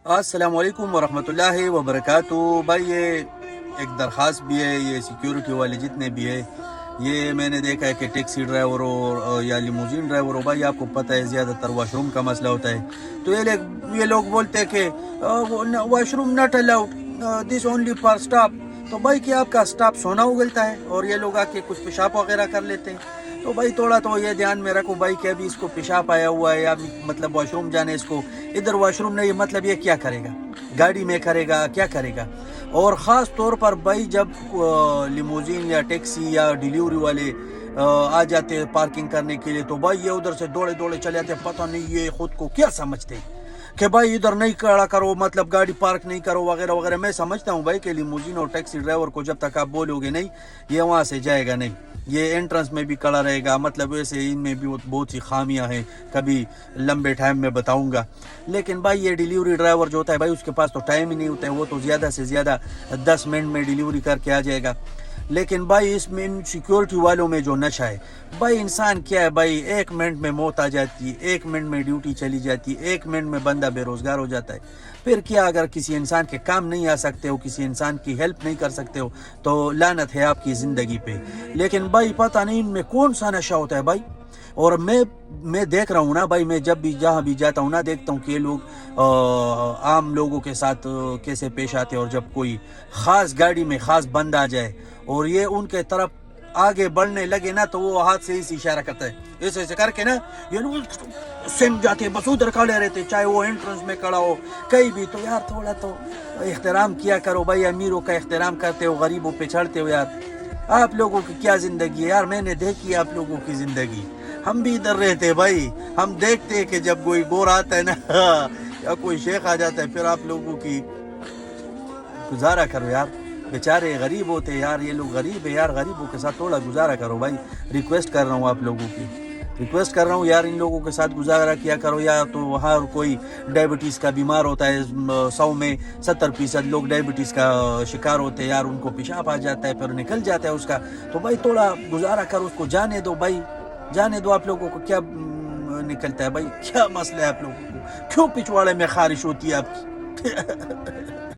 السلام علیکم ورحمۃ اللہ وبرکاتہ. بھائی یہ ایک درخواست بھی ہے، یہ سیکیورٹی والے جتنے بھی ہے، یہ میں نے دیکھا ہے کہ ٹیکسی ڈرائیوروں یا لیموزین ڈرائیوروں، بھائی آپ کو پتہ ہے زیادہ تر واش روم کا مسئلہ ہوتا ہے. تو یہ لوگ بولتے ہیں کہ wash room not allowed, this only for staff. تو بھائی کیا آپ کا اسٹاف سونا اگلتا ہے اور یہ لوگ آ کے کچھ پیشاب وغیرہ کر لیتے ہیں؟ تو بھائی تھوڑا تو یہ دھیان میں رکھو بھائی کہ ابھی اس کو پیشاب آیا ہوا ہے یا مطلب واش روم جانے، اس کو ادھر واش روم نہیں، مطلب یہ کیا کرے گا؟ گاڑی میں کرے گا، کیا کرے گا؟ اور خاص طور پر بھائی جب لیموزین یا ٹیکسی یا ڈیلیوری والے آ جاتے ہیں پارکنگ کرنے کے لیے، تو بھائی یہ ادھر سے دوڑے دوڑے چلے جاتے ہیں. پتہ نہیں یہ خود کو کیا سمجھتے ہیں کہ بھائی ادھر نہیں کھڑا کرو، مطلب گاڑی پارک نہیں کرو وغیرہ وغیرہ. میں سمجھتا ہوں بھائی کہ لیموزین اور ٹیکسی ڈرائیور کو جب تک آپ بولو گے نہیں، یہ وہاں سے جائے گا نہیں، یہ انٹرنس میں بھی کھڑا رہے گا. مطلب ویسے ان میں بھی بہت سی خامیاں ہیں، کبھی لمبے ٹائم میں بتاؤں گا. لیکن بھائی یہ ڈیلیوری ڈرائیور جو ہوتا ہے بھائی، اس کے پاس تو ٹائم ہی نہیں ہوتا ہے، وہ تو زیادہ سے زیادہ 10 منٹ میں ڈیلیوری کر کے آ جائے گا. لیکن بھائی اس میں سیکیورٹی والوں میں جو نشہ ہے بھائی، انسان کیا ہے بھائی، 1 منٹ میں موت آ جاتی ہے، 1 منٹ میں ڈیوٹی چلی جاتی ہے، 1 منٹ میں بندہ بے روزگار ہو جاتا ہے. پھر کیا اگر کسی انسان کے کام نہیں آ سکتے ہو، کسی انسان کی ہیلپ نہیں کر سکتے ہو، تو لعنت ہے آپ کی زندگی پہ. لیکن بھائی پتہ نہیں ان میں کون سا نشہ ہوتا ہے بھائی. اور میں دیکھ رہا ہوں نا بھائی، میں جب بھی جہاں بھی جاتا ہوں نا، دیکھتا ہوں کہ یہ لوگ عام لوگوں کے ساتھ کیسے پیش آتے ہیں. اور جب کوئی خاص گاڑی میں خاص بند آ جائے اور یہ ان کے طرف آگے بڑھنے لگے نا، تو وہ ہاتھ سے اسے اشارہ کرتا ہے، ایسے کر کے نا یہ لوگ سم جاتے ہیں، بس ادھر کھڑے رہتے، چاہے وہ انٹرنس میں کھڑا ہو کہیں بھی. تو یار تھوڑا تو احترام کیا کرو بھائی، امیروں کا احترام کرتے ہو، غریبوں پہ چڑھتے ہو. یار آپ لوگوں کی کیا زندگی ہے یار، میں نے دیکھی آپ لوگوں کی زندگی. ہم بھی ادھر رہتے بھائی، ہم دیکھتے ہیں کہ جب کوئی گور آتا ہے نا یا کوئی شیخ آ جاتا ہے، پھر آپ لوگوں کی گزارا کرو یار. بیچارے غریب ہوتے یار، یہ لوگ غریب ہے یار، غریبوں کے ساتھ تھوڑا گزارا کرو بھائی. ریکویسٹ کر رہا ہوں آپ لوگوں کی، ریکویسٹ کر رہا ہوں یار، ان لوگوں کے ساتھ گزارا کیا کرو. یا تو ہر کوئی ڈائبٹیز کا بیمار ہوتا ہے، 100 میں 70% لوگ ڈائبٹیز کا شکار ہوتے ہیں یار، ان کو پیشاب آ جاتا ہے، پھر نکل جاتا ہے اس کا. تو بھائی تھوڑا گزارا کرو، اس کو جانے دو بھائی، جانے دو. آپ لوگوں کو کیا نکلتا ہے بھائی؟ کیا مسئلہ ہے آپ لوگوں کو؟ کیوں پچھواڑے میں خارش ہوتی ہے آپ کی؟